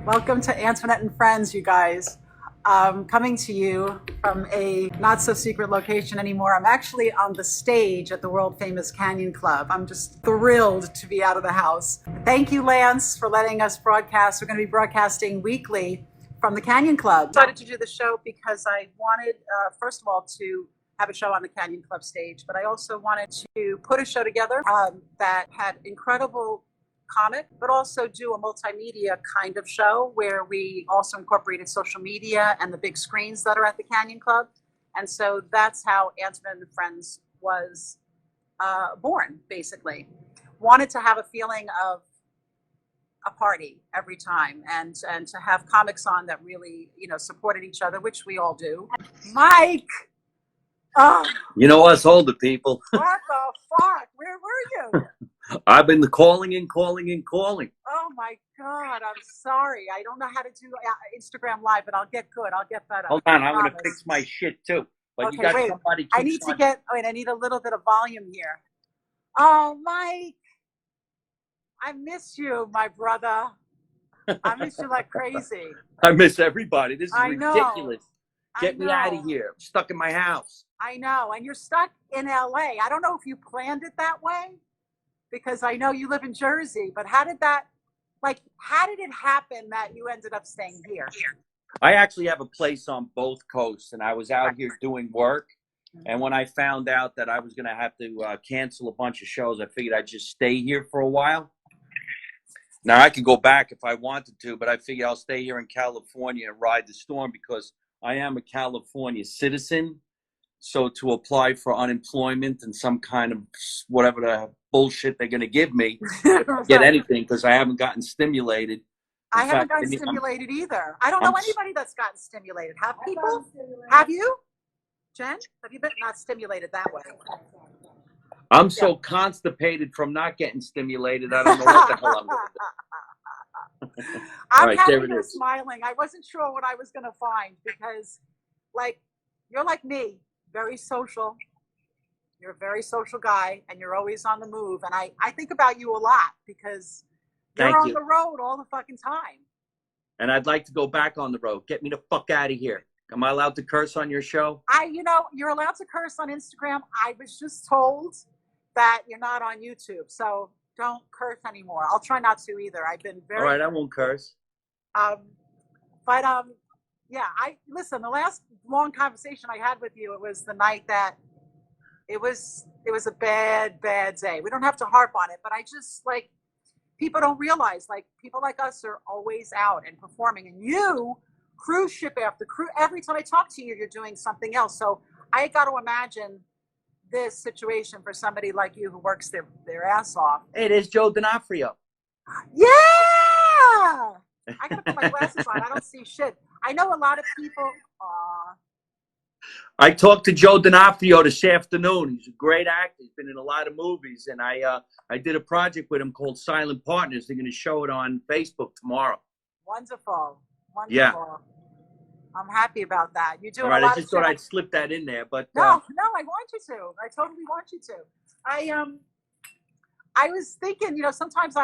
Welcome to Antoinette and Friends, you guys. Coming to you from a not so secret location anymore. I'm actually on the stage at the world famous Canyon Club. I'm just thrilled to be out of the house. Thank you, Lance, for letting us broadcast. We're going to be broadcasting weekly from the Canyon Club. I decided to do the show because I wanted, first of all, to have a show on the Canyon Club stage, but I also wanted to put a show together that had incredible comic, but also do a multimedia kind of show where we also incorporated social media and the big screens that are at the Canyon Club. And so that's how Antoinette and Friends was born, basically. Wanted to have a feeling of a party every time and to have comics on that really, supported each other, which we all do. Mike! Oh, You know us older people. what the fuck? Where were you? I've been calling and calling and calling. Oh my God, I'm sorry. I don't know how to do Instagram Live, but I'll get good. I'll get better. Hold on, I'm going to fix my shit too. But Okay, you got wait. somebody. I need to get, wait, I need a little bit of volume here. Oh, Mike, I miss you, my brother. I miss you like crazy. I miss everybody. This is I know. ridiculous. Get I me out of know. here. I'm stuck in my house. I know. And you're stuck in LA. I don't know if you planned it that way because I know you live in Jersey, but how did it happen that you ended up staying here? I actually have a place on both coasts, and I was out here doing work. And when I found out that I was going to have to cancel a bunch of shows, I figured I'd just stay here for a while. Now, I could go back if I wanted to, but I figured I'll stay here in California and ride the storm because I am a California citizen. So to apply for unemployment and some kind of whatever the bullshit they're going to give me, Right. get anything because I haven't gotten stimulated. I haven't gotten stimulated either. I don't know anybody that's gotten stimulated. Have people? Have you? Jen, have you been not stimulated that way? I'm so constipated from not getting stimulated. I don't know what the hell I'm going to do. I'm Right, happy there it you're is. smiling. I wasn't sure what I was going to find because, you're like me, very social. You're a very social guy, and you're always on the move. And I think about you a lot because you're Thank on you. the road all the fucking time. And I'd like to go back on the road. Get me the fuck out of here. Am I allowed to curse on your show? You're allowed to curse on Instagram. I was just told that you're not on YouTube, so don't curse anymore. I'll try not to either. I've been very. All right, I won't curse. Yeah. Listen. The last long conversation I had with you, it was the night that it was a bad day. We don't have to harp on it, but I just people don't realize people like us are always out and performing, and you cruise ship after cruise. Every time I talk to you, you're doing something else. So I got to imagine this situation for somebody like you who works their ass off. Hey, there's Joe D'Onofrio. Yeah! I got to put my glasses on. I don't see shit. I know a lot of people. I talked to Joe D'Onofrio this afternoon. He's a great actor. He's been in a lot of movies. And I did a project with him called Silent Partners. They're going to show it on Facebook tomorrow. Wonderful. Yeah. I'm happy about that. You do. All right, I just thought I'd slip that in there, but no, I want you to. I totally want you to. I was thinking, sometimes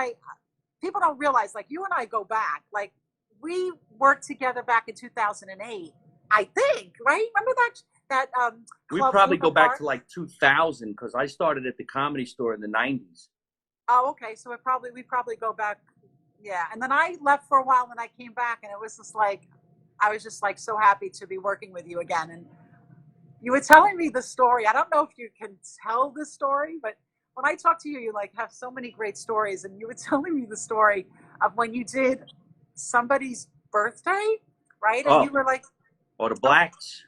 people don't realize, you and I go back, we worked together back in 2008, I think, right? Remember that we club probably go back Park? to 2000 because I started at the Comedy Store in the 90s. Oh, okay. So we probably go back. Yeah. And then I left for a while and I came back and it was just I was just so happy to be working with you again. And you were telling me the story. I don't know if you can tell this story, but when I talk to you, you have so many great stories. And you were telling me the story of when you did somebody's birthday, right? And you were or the Blacks.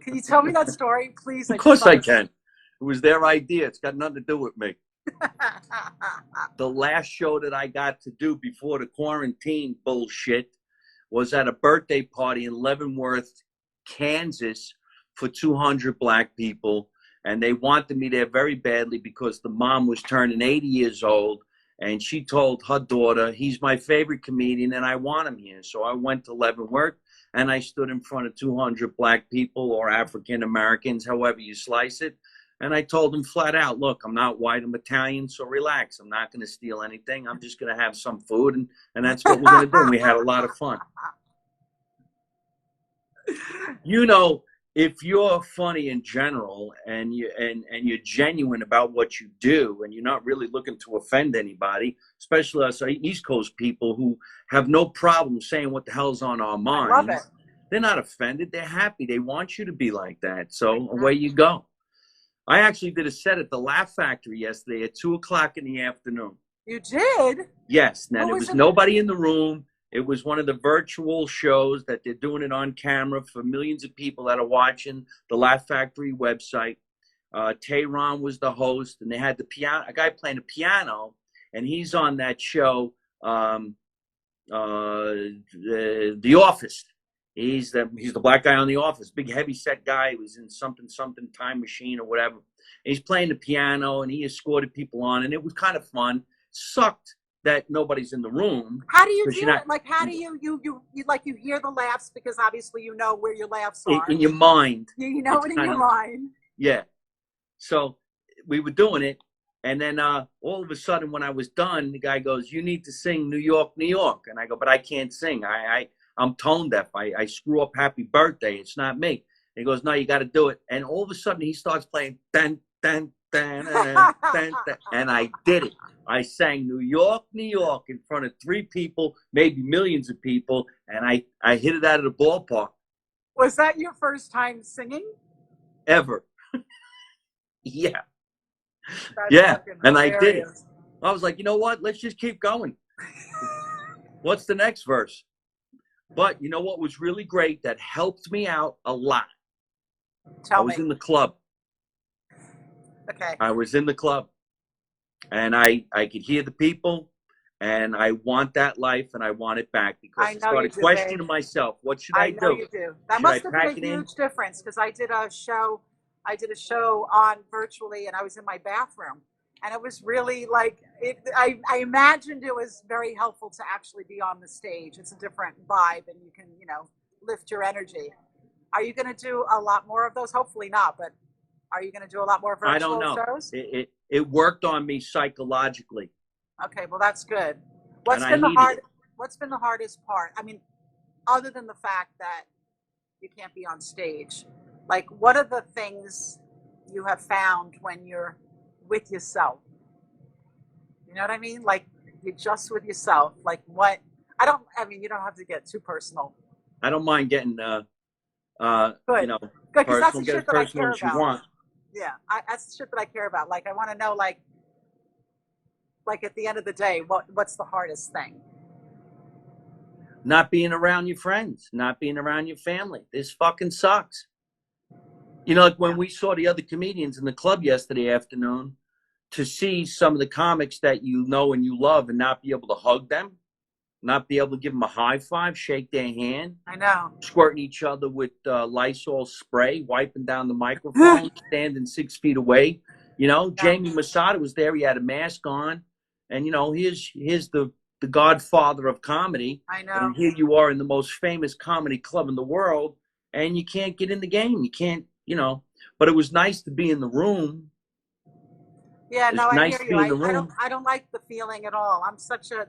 Can you tell me that story, please? Of course I can. It was their idea. It's got nothing to do with me. The last show that I got to do before the quarantine bullshit was at a birthday party in Leavenworth, Kansas for 200 black people. And they wanted me there very badly because the mom was turning 80 years old. And she told her daughter, he's my favorite comedian and I want him here. So I went to Leavenworth and I stood in front of 200 black people or African Americans, however you slice it. And I told him flat out, look, I'm not white, I'm Italian, so relax. I'm not going to steal anything. I'm just going to have some food, and that's what we're going to do. And we had a lot of fun. You know, if you're funny in general and you're genuine about what you do, and you're not really looking to offend anybody, especially us East Coast people who have no problem saying what the hell's on our minds. I love it. They're not offended. They're happy. They want you to be like that. So away you go. I actually did a set at the Laugh Factory yesterday at 2:00 in the afternoon. You did? Yes. Now, there was nobody in the room. It was one of the virtual shows that they're doing it on camera for millions of people that are watching the Laugh Factory website. Tehran was the host, and they had a guy playing the piano, and he's on that show, The Office. He's the black guy on The Office, big heavy set guy. He was in something Time Machine or whatever. And he's playing the piano, and he escorted people on, and it was kind of fun. Sucked that nobody's in the room. How do you do it? Like, how do you hear the laughs, because obviously you know where your laughs are in your mind. You know it in your mind. Yeah. So we were doing it, and then all of a sudden, when I was done, the guy goes, "You need to sing New York, New York." And I go, "But I can't sing. I'm tone deaf. I screw up Happy Birthday. It's not me." And he goes, "No, you got to do it." And all of a sudden, he starts playing dun, dun, dun, dun, dun, dun, and I did it. I sang New York, New York in front of 3 people, maybe millions of people, and I hit it out of the ballpark. Was that your first time singing? Ever. Yeah. That's yeah, and hilarious. I did it. I was like, you know what? Let's just keep going. What's the next verse? But you know what was really great that helped me out a lot? I was in the club. Okay. I was in the club. And I could hear the people, and I want that life, and I want it back, because I started questioning myself. What should I do? I know you do. That must have been a huge difference, because I did a show on virtually, and I was in my bathroom, and it was really like I imagined it was very helpful to actually be on the stage. It's a different vibe, and you can lift your energy. Are you going to do a lot more of those? Hopefully not, but are you going to do a lot more virtual shows? I don't know. It worked on me psychologically. Okay, well that's good. What's been the hardest part? I mean, other than the fact that you can't be on stage, like, what are the things you have found when you're with yourself? You know what I mean? Like, you're just with yourself. Like, what? You don't have to get too personal. I don't mind getting, good, because that's the shit that I care about. Yeah, that's the shit that I care about. Like, I want to know, like at the end of the day, what's the hardest thing? Not being around your friends, not being around your family. This fucking sucks. Like when we saw the other comedians in the club yesterday afternoon, to see some of the comics that you know and you love and not be able to hug them, not be able to give them a high five, shake their hand. I know. Squirting each other with Lysol spray, wiping down the microphone, standing 6 feet away. Jamie Masada was there. He had a mask on. And, here's the godfather of comedy. I know. And here you are in the most famous comedy club in the world, and you can't get in the game. You can't, But it was nice to be in the room. Yeah, no, I hear you. I don't like the feeling at all.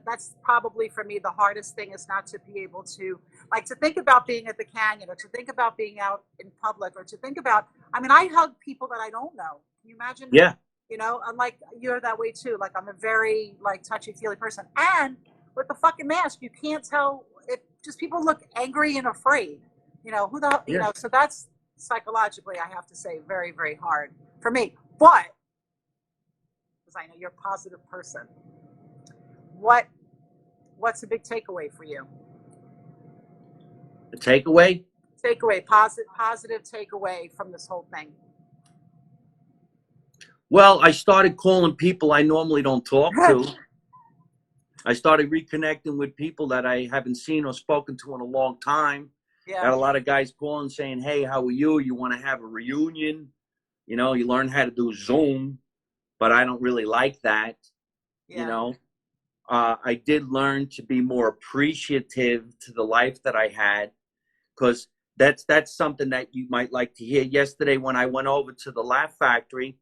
That's probably for me the hardest thing, is not to be able to, like, to think about being at the Canyon, or to think about being out in public, or to think about, I hug people that I don't know. Can you imagine? Yeah. I'm like, you're that way too. Like, I'm a very, like, touchy-feely person. And with the fucking mask, you can't tell if just people look angry and afraid. So that's psychologically, I have to say, very, very hard for me. But because I know you're a positive person, what's a big takeaway for you? The takeaway? Positive takeaway from this whole thing. Well, I started calling people I normally don't talk to. I started reconnecting with people that I haven't seen or spoken to in a long time. Yeah. Got a lot of guys calling saying, "Hey, how are you? You want to have a reunion?" You learn how to do Zoom, but I don't really like that. Yeah. I did learn to be more appreciative to the life that I had, because That's something that you might like to hear. Yesterday, when I went over to the Laugh Factory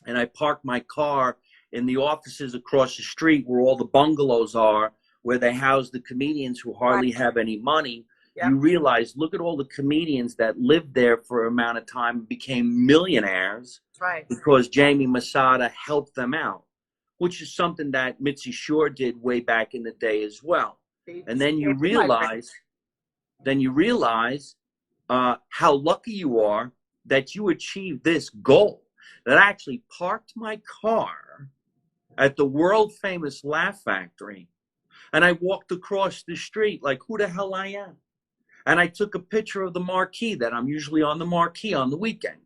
and I parked my car in the offices across the street where all the bungalows are, where they house the comedians who hardly have any money, you realize, look at all the comedians that lived there for an amount of time and became millionaires because Jamie Masada helped them out, which is something that Mitzi Shore did way back in the day as well. And then you realize how lucky you are that you achieved this goal, that I actually parked my car at the world famous Laugh Factory and I walked across the street like who the hell I am. And I took a picture of the marquee that I'm usually on the marquee on the weekend.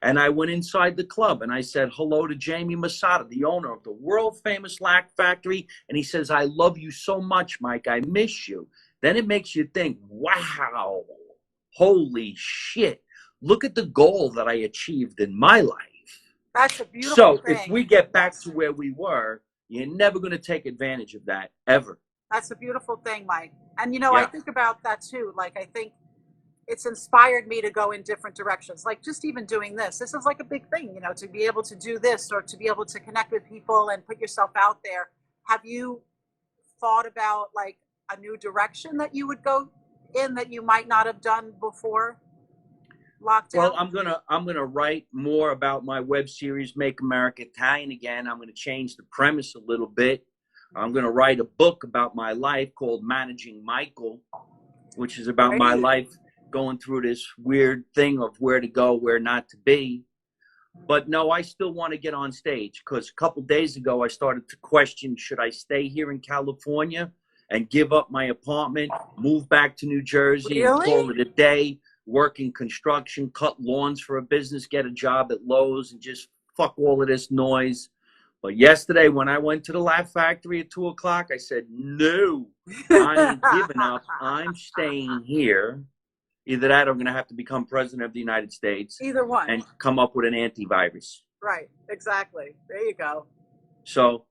And I went inside the club and I said hello to Jamie Masada, the owner of the world famous Laugh Factory. And he says, I love you so much, Mike. I miss you. Then it makes you think, wow, holy shit. Look at the goal that I achieved in my life. That's a beautiful thing. So if we get back to where we were, you're never going to take advantage of that, ever. That's a beautiful thing, Mike. And, you know, I think about that too. Like, I think it's inspired me to go in different directions. Like, just even doing this is like a big thing, you know, to be able to do this or to be able to connect with people and put yourself out there. Have you thought about like a new direction that you would go in that you might not have done before lockdown? Well, I'm gonna write more about my web series, Make America Italian Again. I'm gonna change the premise a little bit. I'm going to write a book about my life called Managing Michael, which is about my life going through this weird thing of where to go, where not to be. But no, I still want to get on stage because a couple days ago I started to question, should I stay here in California and give up my apartment, move back to New Jersey and call it a day, work in construction, cut lawns for a business, get a job at Lowe's and just fuck all of this noise. But yesterday, when I went to the Laugh Factory at 2 o'clock, I said, no, I ain't giving up. I'm staying here. Either that or I'm going to have to become president of the United States. Either one. And come up with an antivirus. Right, exactly. There you go. So,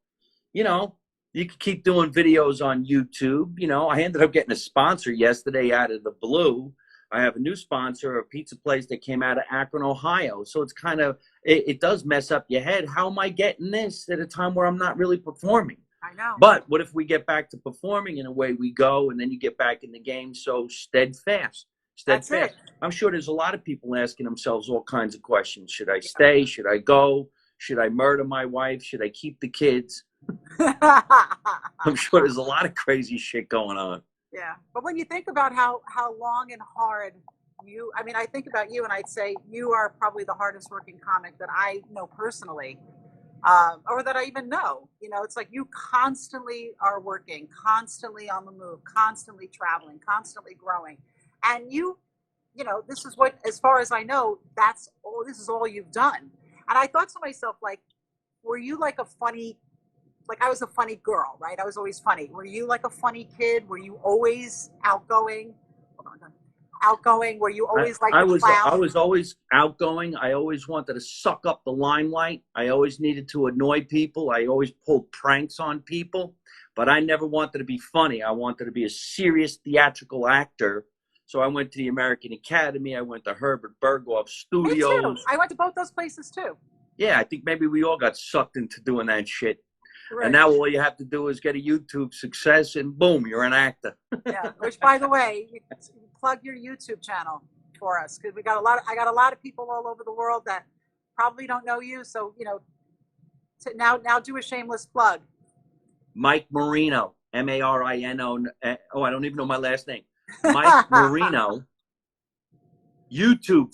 you know, you can keep doing videos on YouTube. You know, I ended up getting a sponsor yesterday out of the blue. I have a new sponsor, a pizza place that came out of Akron, Ohio. So it's kind of, it does mess up your head. How am I getting this at a time where I'm not really performing? I know. But what if we get back to performing and away we go and then you get back in the game so steadfast? That's it. I'm sure there's a lot of people asking themselves all kinds of questions. Should I stay? Should I go? Should I murder my wife? Should I keep the kids? I'm sure there's a lot of crazy shit going on. Yeah. But when you think about how long and hard I mean, I think about you and I'd say you are probably the hardest working comic that I know personally, or that I even know. You know, it's like you constantly are working, constantly on the move, constantly traveling, constantly growing. And you know, this is what, as far as I know, this is all you've done. And I thought to myself, like, were you like a funny, like I was a funny girl, right? I was always funny. Were you like a funny kid? Were you always outgoing? Outgoing? Were you always like I clown? was always outgoing. I always wanted to suck up the limelight. I always needed to annoy people. I always pulled pranks on people. But I never wanted to be funny. I wanted to be a serious theatrical actor. So I went to the American Academy. I went to Herbert Berghoff Studios. Me too. I went to both those places too. Yeah, I think maybe we all got sucked into doing that shit. Right. And now all you have to do is get a YouTube success and boom, you're an actor. Yeah, which by the way, you plug your YouTube channel for us because I got a lot of people all over the world that probably don't know you. So, you know, now do a shameless plug. Mike Marino, Marino. Oh, I don't even know my last name. Mike Marino. YouTube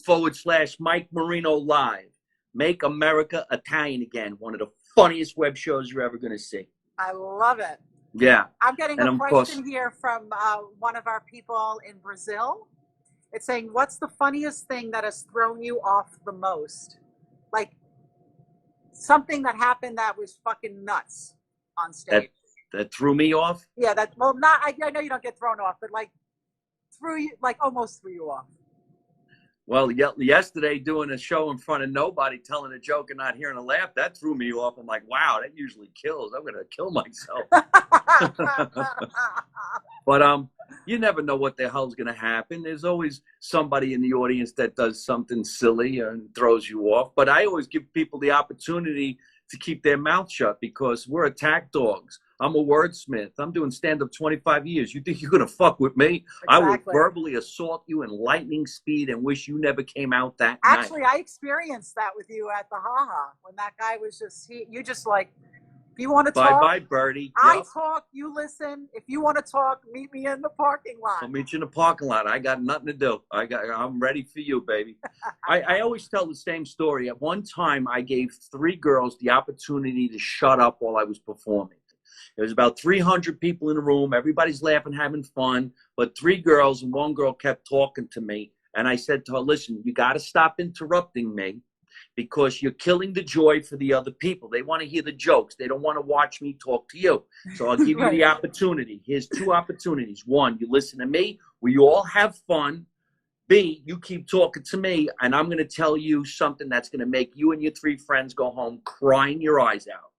/ Mike Marino Live. Make America Italian Again. One of the funniest web shows you're ever going to see. I love it. Yeah. I'm getting a question here from one of our people in Brazil. It's saying, what's the funniest thing that has thrown you off the most? Like something that happened that was fucking nuts on stage. That threw me off? Yeah, I know you don't get thrown off, but like almost threw you off. Well, yesterday doing a show in front of nobody, telling a joke and not hearing a laugh, that threw me off. I'm like, wow, that usually kills. I'm going to kill myself. But you never know what the hell's going to happen. There's always somebody in the audience that does something silly and throws you off. But I always give people the opportunity to keep their mouth shut because we're attack dogs. I'm a wordsmith. I'm doing stand-up 25 years. You think you're going to fuck with me? Exactly. I will verbally assault you in lightning speed and wish you never came out that night. Actually, I experienced that with you at the Ha-Ha when that guy was you just like, if you want to talk, bye, Birdie. I talk, you listen. If you want to talk, meet me in the parking lot. I'll meet you in the parking lot. I got nothing to do. I'm ready for you, baby. I always tell the same story. At one time, I gave 3 girls the opportunity to shut up while I was performing. There was about 300 people in the room. Everybody's laughing, having fun. But 3 girls and 1 girl kept talking to me. And I said to her, listen, you got to stop interrupting me because you're killing the joy for the other people. They want to hear the jokes. They don't want to watch me talk to you. So I'll give you the opportunity. Here's 2 opportunities. 1, you listen to me. We all have fun. B, you keep talking to me, and I'm going to tell you something that's going to make you and your 3 friends go home crying your eyes out.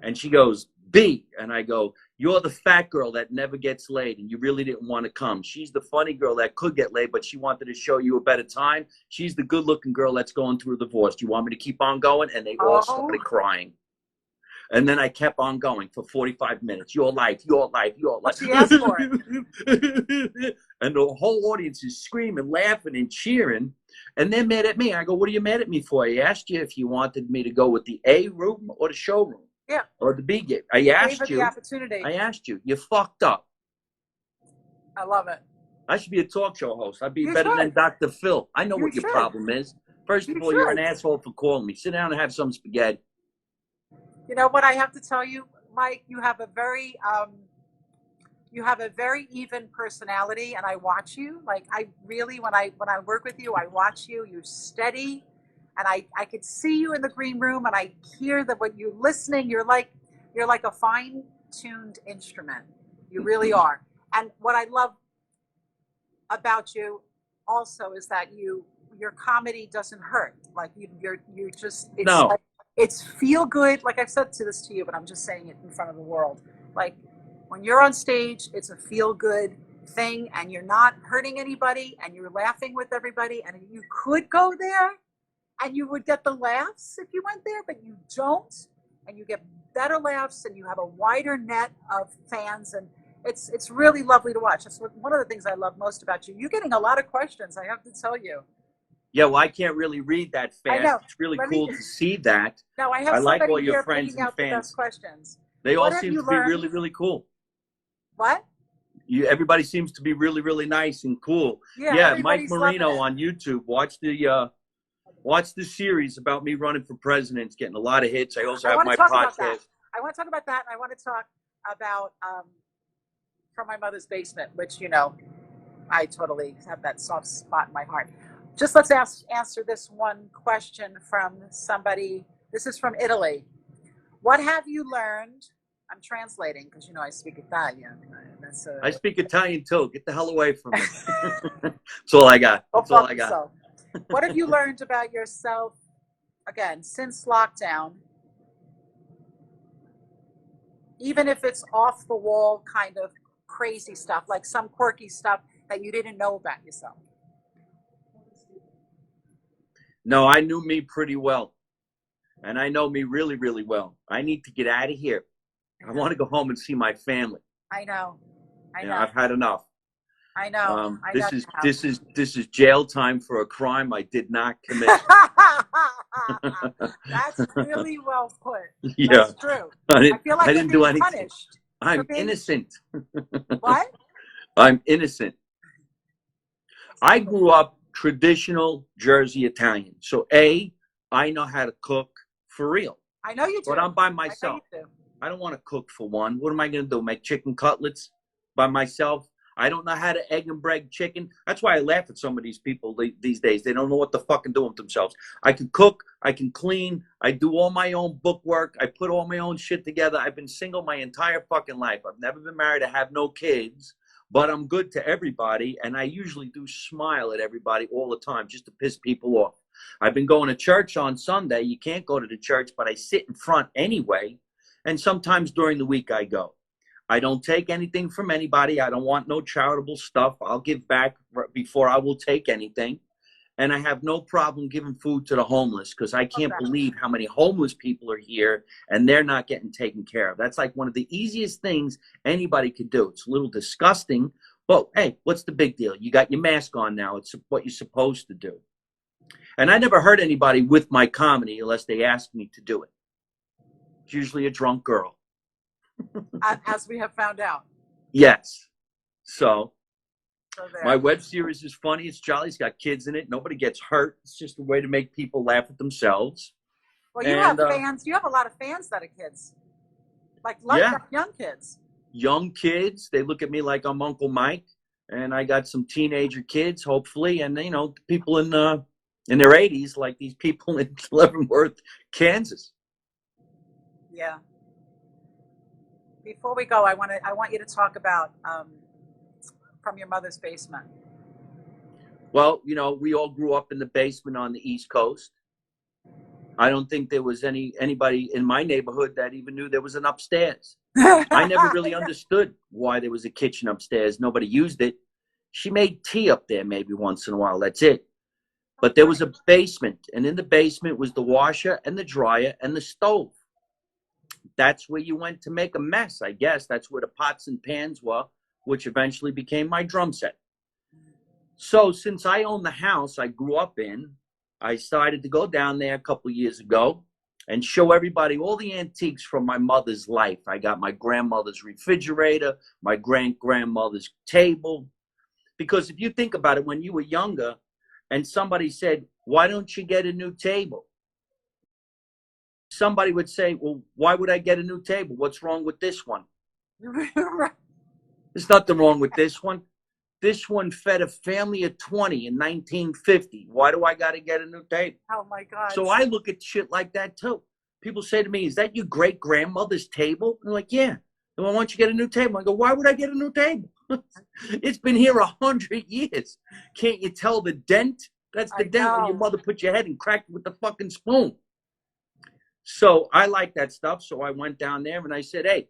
And she goes, B. And I go, you're the fat girl that never gets laid, and you really didn't want to come. She's the funny girl that could get laid, but she wanted to show you a better time. She's the good-looking girl that's going through a divorce. Do you want me to keep on going? And they all started crying. And then I kept on going for 45 minutes. Your life, your life, your life. She asked for it. And the whole audience is screaming, laughing, and cheering. And they're mad at me. I go, what are you mad at me for? I asked you if you wanted me to go with the A room or the showroom. Yeah. Or the B gig. I asked you. The opportunity. I asked you. You fucked up. I love it. I should be a talk show host. I'd be better than Dr. Phil. I know what your problem is. First of all, you're an asshole for calling me. Sit down and have some spaghetti. You know what I have to tell you, Mike? You have a very even personality, and I watch you. Like I really, when I work with you, I watch you. You're steady. And I could see you in the green room, and I hear that when you're listening, you're like a fine-tuned instrument. You really are. And what I love about you also is that your comedy doesn't hurt. Like you're just it's feel good. Like I've said this to you, but I'm just saying it in front of the world. Like when you're on stage, it's a feel good thing, and you're not hurting anybody, and you're laughing with everybody, and you could go there. And you would get the laughs if you went there, but you don't. And you get better laughs, and you have a wider net of fans. And it's really lovely to watch. That's one of the things I love most about you. You're getting a lot of questions, I have to tell you. Yeah, well, I can't really read that fast. I know. It's really cool to see that. No, I like all your friends and fans. Questions. They all seem to be really, really cool. What? Everybody seems to be really, really nice and cool. Yeah, Mike Marino on YouTube. Watch the series about me running for president. It's getting a lot of hits. I also have my podcast. I want to talk about that. And I want to talk about From My Mother's Basement, which, I totally have that soft spot in my heart. Just let's answer this one question from somebody. This is from Italy. What have you learned? I'm translating because, I speak Italian. I speak Italian too. Get the hell away from me. That's all I got. That's all I got. So. What have you learned about yourself, again, since lockdown? Even if it's off the wall kind of crazy stuff, like some quirky stuff that you didn't know about yourself. No, I knew me pretty well. And I know me really, really well. I need to get out of here. I want to go home and see my family. I know. I've had enough. I know. This is jail time for a crime I did not commit. That's really well put. Yeah, that's true. I feel like I didn't do anything. Punished. I'm innocent. What? I'm innocent. I grew up traditional Jersey Italian. So I know how to cook for real. I know you do. But I'm by myself. I don't want to cook for one. What am I going to do? Make chicken cutlets by myself? I don't know how to egg and bread chicken. That's why I laugh at some of these people these days. They don't know what the fucking do with themselves. I can cook. I can clean. I do all my own bookwork. I put all my own shit together. I've been single my entire fucking life. I've never been married. I have no kids. But I'm good to everybody. And I usually do smile at everybody all the time just to piss people off. I've been going to church on Sunday. You can't go to the church, but I sit in front anyway. And sometimes during the week I go. I don't take anything from anybody. I don't want no charitable stuff. I'll give back before I will take anything. And I have no problem giving food to the homeless because I can't believe how many homeless people are here and they're not getting taken care of. That's like one of the easiest things anybody could do. It's a little disgusting, but hey, what's the big deal? You got your mask on now. It's what you're supposed to do. And I never hurt anybody with my comedy unless they ask me to do it. It's usually a drunk girl. As we have found out. Yes. So my web series is funny. It's jolly. It's got kids in it. Nobody gets hurt. It's just a way to make people laugh at themselves. Well, you have fans. You have a lot of fans that are kids. Like young kids. Young kids. They look at me like I'm Uncle Mike. And I got some teenager kids, hopefully. And, you know, people in their 80s, like these people in Leavenworth, Kansas. Yeah. Before we go, I want you to talk about from your mother's basement. Well, you know, we all grew up in the basement on the East Coast. I don't think there was anybody in my neighborhood that even knew there was an upstairs. I never really understood why there was a kitchen upstairs. Nobody used it. She made tea up there maybe once in a while. That's it. But there was a basement, and in the basement was the washer and the dryer and the stove. That's where you went to make a mess, I guess. That's where the pots and pans were, which eventually became my drum set. So since I own the house I grew up in, I started to go down there a couple of years ago and show everybody all the antiques from my mother's life. I got my grandmother's refrigerator, my great-grandmother's table. Because if you think about it, when you were younger and somebody said, why don't you get a new table? Somebody would say, well, why would I get a new table? What's wrong with this one? There's nothing wrong with this one. This one fed a family of 20 in 1950. Why do I got to get a new table? Oh, my God. So I look at shit like that, too. People say to me, is that your great-grandmother's table? I'm like, yeah. And why don't you get a new table? I go, why would I get a new table? It's been here 100 years. Can't you tell the dent? That's the dent when your mother put your head and cracked it with the fucking spoon. So I like that stuff. So I went down there and I said, hey,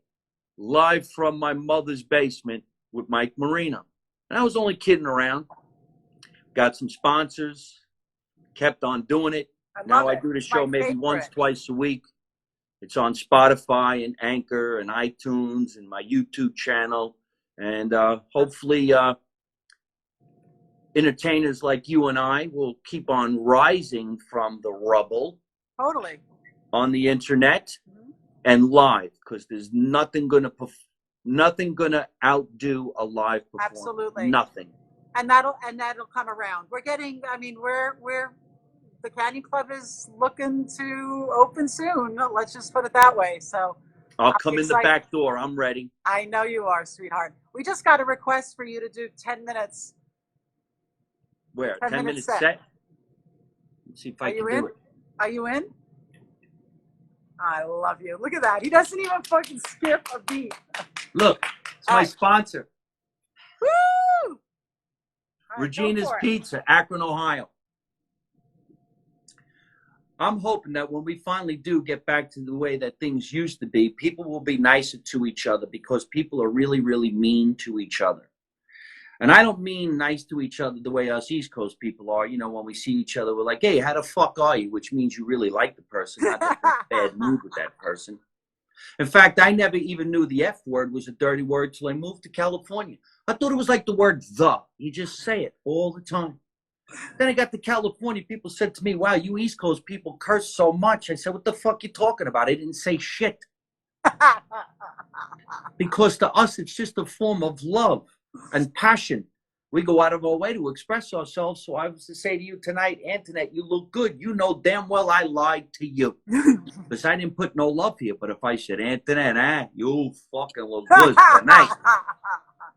live from my mother's basement with Mike Marino. And I was only kidding around. Got some sponsors. Kept on doing it. Now I do the show maybe once, twice a week. It's on Spotify and Anchor and iTunes and my YouTube channel. And hopefully entertainers like you and I will keep on rising from the rubble. Totally. On the internet and live, because there's nothing gonna outdo a live performance. Absolutely. Nothing. And that'll come around. We're the Canyon Club is looking to open soon. Let's just put it that way. So I'll come in the back door. I'm ready. I know you are, sweetheart. We just got a request for you to do 10 minutes. Where? 10 minutes set? Let's see if I can do it. Are you in? I love you. Look at that. He doesn't even fucking skip a beat. Look, it's my sponsor. Woo! Regina's Pizza, Akron, Ohio. I'm hoping that when we finally do get back to the way that things used to be, people will be nicer to each other because people are really, really mean to each other. And I don't mean nice to each other the way us East Coast people are. You know, when we see each other, we're like, hey, how the fuck are you? Which means you really like the person, not that you're in a bad mood with that person. In fact, I never even knew the F word was a dirty word till I moved to California. I thought it was like the word the. You just say it all the time. Then I got to California. People said to me, wow, you East Coast people curse so much. I said, what the fuck you talking about? I didn't say shit. Because to us, it's just a form of love and passion. We go out of our way to express ourselves. So I was to say to you tonight, Antoinette, you look good. You know damn well I lied to you. Because I didn't put no love here. But if I said, Antoinette, you fucking look good tonight.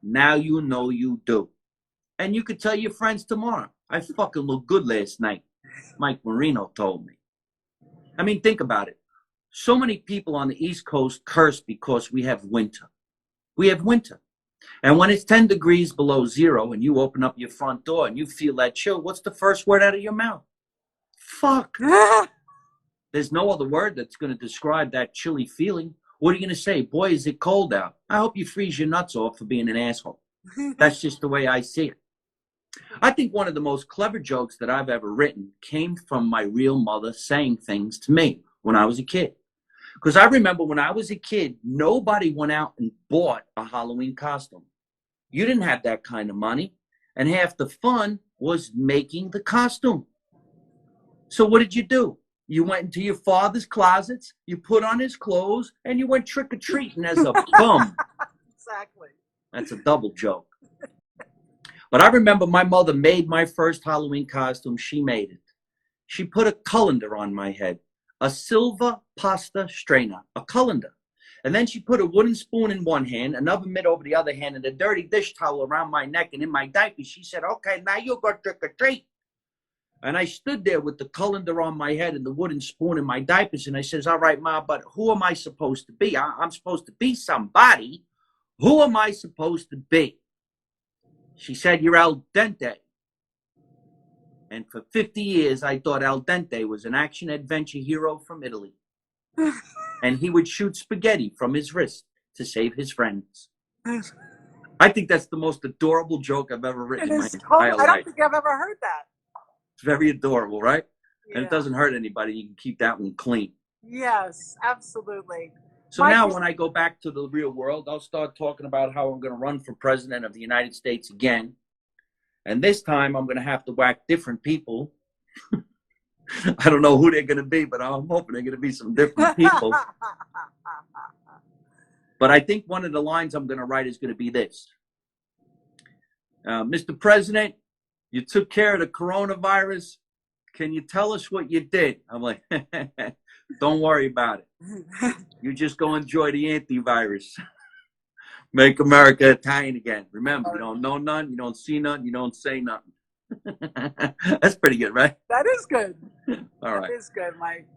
Now you know you do. And you could tell your friends tomorrow, I fucking looked good last night. Mike Marino told me. I mean, think about it. So many people on the East Coast curse because we have winter. We have winter. And when it's 10 degrees below zero and you open up your front door and you feel that chill, what's the first word out of your mouth? Fuck. There's no other word that's going to describe that chilly feeling. What are you going to say? Boy, is it cold out. I hope you freeze your nuts off for being an asshole. That's just the way I see it. I think one of the most clever jokes that I've ever written came from my real mother saying things to me when I was a kid. Because I remember when I was a kid, nobody went out and bought a Halloween costume. You didn't have that kind of money. And half the fun was making the costume. So what did you do? You went into your father's closets, you put on his clothes, and you went trick-or-treating as a bum. Exactly. That's a double joke. But I remember my mother made my first Halloween costume. She made it. She put a colander on my head, a silver pasta strainer, a colander. And then she put a wooden spoon in one hand, another mitt over the other hand, and a dirty dish towel around my neck and in my diaper. She said, okay, now you go trick-or-treat. And I stood there with the colander on my head and the wooden spoon in my diapers. And I says, all right, Ma, but who am I supposed to be? I'm supposed to be somebody. Who am I supposed to be? She said, you're al dente. And for 50 years, I thought al dente was an action-adventure hero from Italy. And he would shoot spaghetti from his wrist to save his friends. I think that's the most adorable joke I've ever written in my entire life. I don't think I've ever heard that. It's very adorable, right? Yeah. And it doesn't hurt anybody. You can keep that one clean. Yes, absolutely. So now when I go back to the real world, I'll start talking about how I'm going to run for president of the United States again. And this time I'm going to have to whack different people. I don't know who they're going to be, but I'm hoping they're going to be some different people. But I think one of the lines I'm going to write is going to be this. Mr. President, you took care of the coronavirus. Can you tell us what you did? I'm like, don't worry about it. You just go enjoy the antivirus. Make America Italian again. Remember, you don't know none, you don't see none, you don't say nothing. That's pretty good, right? That is good. All right. That is good, Mike.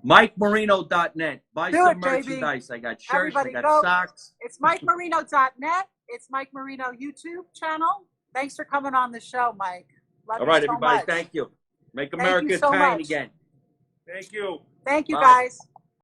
MikeMarino.net. Buy Do some it, merchandise. I got shirts, Everybody I got go. socks. It's MikeMarino.net. It's Mike Marino YouTube channel. Thanks for coming on the show, Mike. Love All right, you so everybody. much. Thank you. Make America so Italian much. again. Thank you. Thank you, Bye. guys.